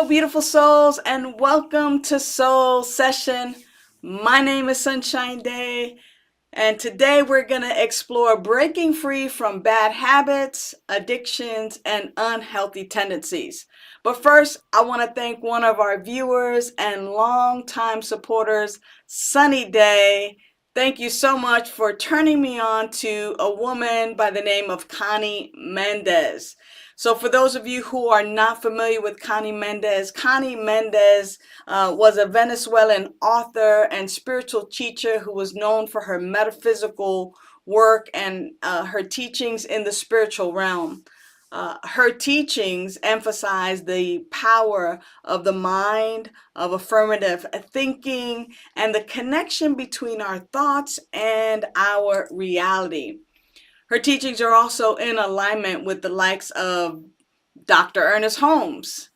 Hello, beautiful souls, and welcome to Soul Session. My name is Sunshine Day, and today we're going to explore breaking free from bad habits, addictions, and unhealthy tendencies. But first, I want to thank one of our viewers and longtime supporters, Sunny Day. Thank you so much for turning me on to a woman by the name of Connie Mendez. So for those of you who are not familiar with Connie Mendez was a Venezuelan author and spiritual teacher who was known for her metaphysical work and her teachings in the spiritual realm. Her teachings emphasize the power of the mind, of affirmative thinking, and the connection between our thoughts and our reality. Her teachings are also in alignment with the likes of Dr. Ernest Holmes,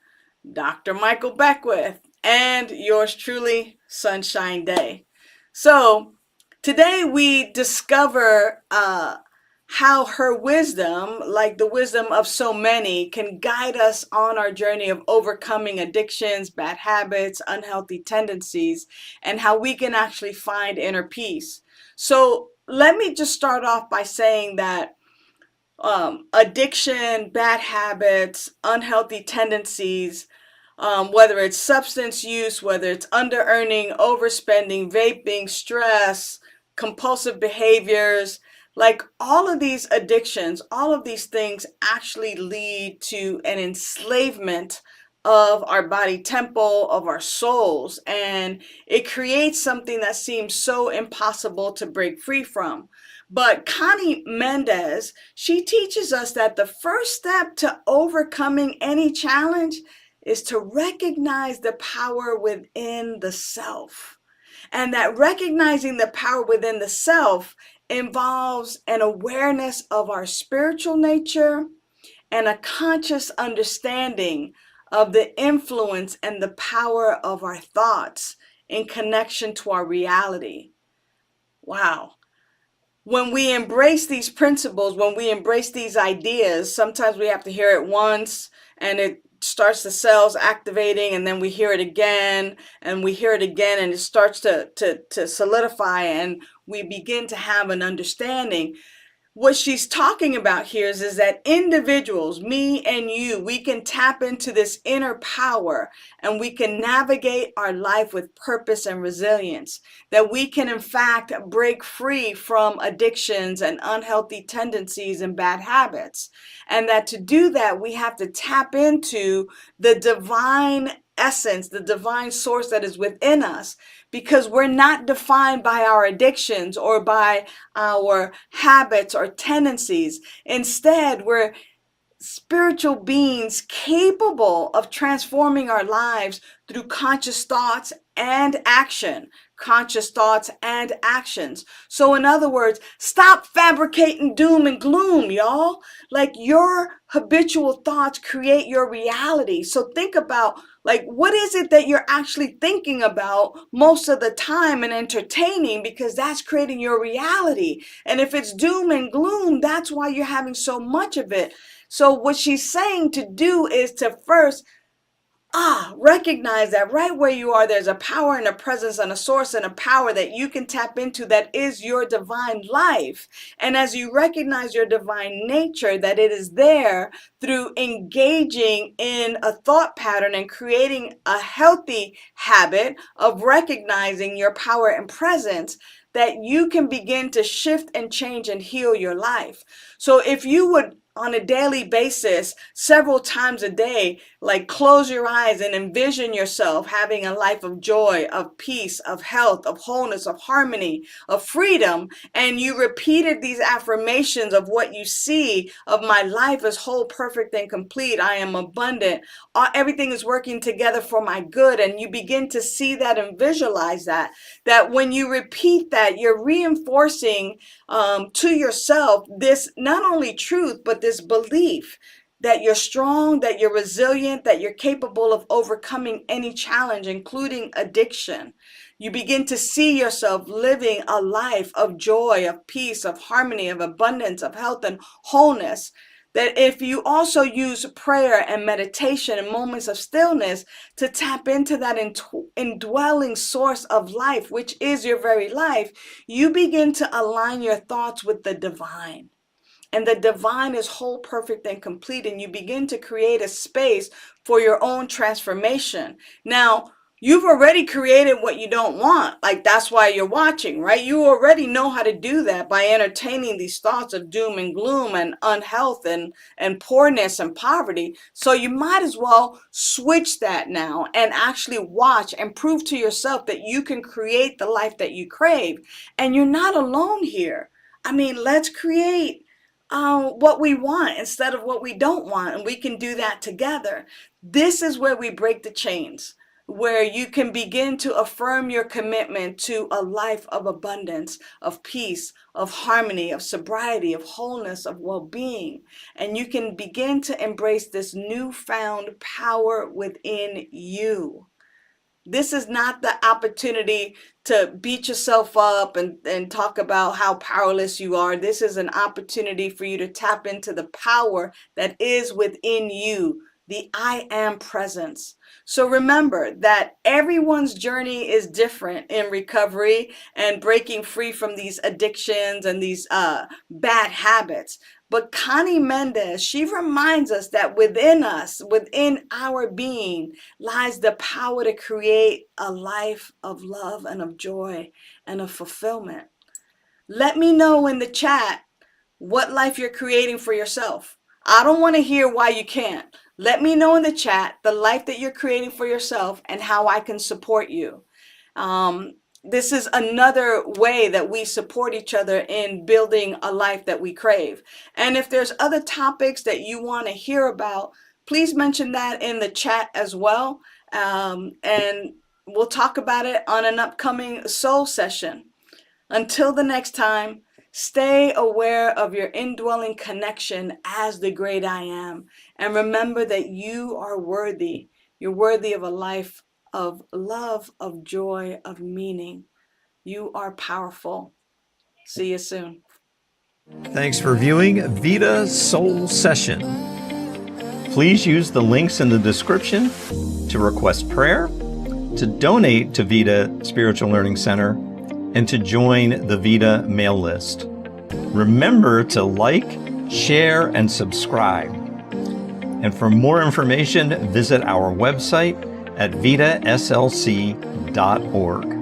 Dr. Michael Beckwith, and yours truly, Sunshine Day. So today we discover how her wisdom, like the wisdom of so many, can guide us on our journey of overcoming addictions, bad habits, unhealthy tendencies, and how we can actually find inner peace. So let me just start off by saying that addiction, bad habits, unhealthy tendencies, whether it's substance use, whether it's under earning, overspending, vaping, stress, compulsive behaviors, like all of these addictions, all of these things actually lead to an enslavement of our body temple, of our souls, and it creates something that seems so impossible to break free from. But Connie Mendez, she teaches us that the first step to overcoming any challenge is to recognize the power within the self. And that recognizing the power within the self involves an awareness of our spiritual nature and a conscious understanding of the influence and the power of our thoughts in connection to our reality. Wow. When we embrace these principles, when we embrace these ideas, sometimes we have to hear it once and it starts the cells activating, and then we hear it again and we hear it again, and it starts to solidify, and we begin to have an understanding. What she's talking about here is that individuals, me and you, we can tap into this inner power and we can navigate our life with purpose and resilience. That we can, in fact, break free from addictions and unhealthy tendencies and bad habits. And that to do that, we have to tap into the divine essence, the divine source that is within us, because we're not defined by our addictions or by our habits or tendencies. Instead, we're spiritual beings capable of transforming our lives through conscious thoughts and action. Conscious thoughts and actions. So in other words, stop fabricating doom and gloom, y'all. Like, your habitual thoughts create your reality. So think about, like, what is it that you're actually thinking about most of the time and entertaining, because that's creating your reality. And if it's doom and gloom, that's why you're having so much of it. So what she's saying to do is to first recognize that right where you are, there's a power and a presence and a source and a power that you can tap into that is your divine life. And as you recognize your divine nature, that it is there through engaging in a thought pattern and creating a healthy habit of recognizing your power and presence, that you can begin to shift and change and heal your life. So if you would, on a daily basis, several times a day, like, close your eyes and envision yourself having a life of joy, of peace, of health, of wholeness, of harmony, of freedom, and you repeated these affirmations of what you see of my life is whole, perfect, and complete. I am abundant. Everything is working together for my good. And you begin to see that and visualize that, that when you repeat that, you're reinforcing to yourself this not only truth, but this belief that you're strong, that you're resilient, that you're capable of overcoming any challenge, including addiction. You begin to see yourself living a life of joy, of peace, of harmony, of abundance, of health and wholeness. that if you also use prayer and meditation and moments of stillness to tap into that indwelling source of life, which is your very life, you begin to align your thoughts with the divine. And the divine is whole, perfect, and complete. And you begin to create a space for your own transformation. Now, you've already created what you don't want. Like, that's why you're watching, right? You already know how to do that by entertaining these thoughts of doom and gloom and unhealth and poorness and poverty. So you might as well switch that now and actually watch and prove to yourself that you can create the life that you crave. And you're not alone here. I mean, let's create what we want instead of what we don't want, and we can do that together. This is where we break the chains, where you can begin to affirm your commitment to a life of abundance, of peace, of harmony, of sobriety, of wholeness, of well-being. And you can begin to embrace this newfound power within you. This is not the opportunity to beat yourself up and talk about how powerless you are. This is an opportunity for you to tap into the power that is within you, the I am presence. So remember that everyone's journey is different in recovery and breaking free from these addictions and these bad habits. But Connie Mendez, she reminds us that within us, within our being, lies the power to create a life of love and of joy and of fulfillment. Let me know in the chat what life you're creating for yourself. I don't want to hear why you can't. Let me know in the chat the life that you're creating for yourself and how I can support you. This is another way that we support each other in building a life that we crave. And if there's other topics that you want to hear about, please mention that in the chat as well. And we'll talk about it on an upcoming soul session. Until the next time, stay aware of your indwelling connection as the great I am. And remember that you are worthy. You're worthy of a life of love, of joy, of meaning. You are powerful. See you soon. Thanks for viewing Vida Soul Session. Please use the links in the description to request prayer, to donate to Vida Spiritual Learning Center, and to join the Vida mail list. Remember to like, share, and subscribe. And for more information, visit our website at vidaslc.org.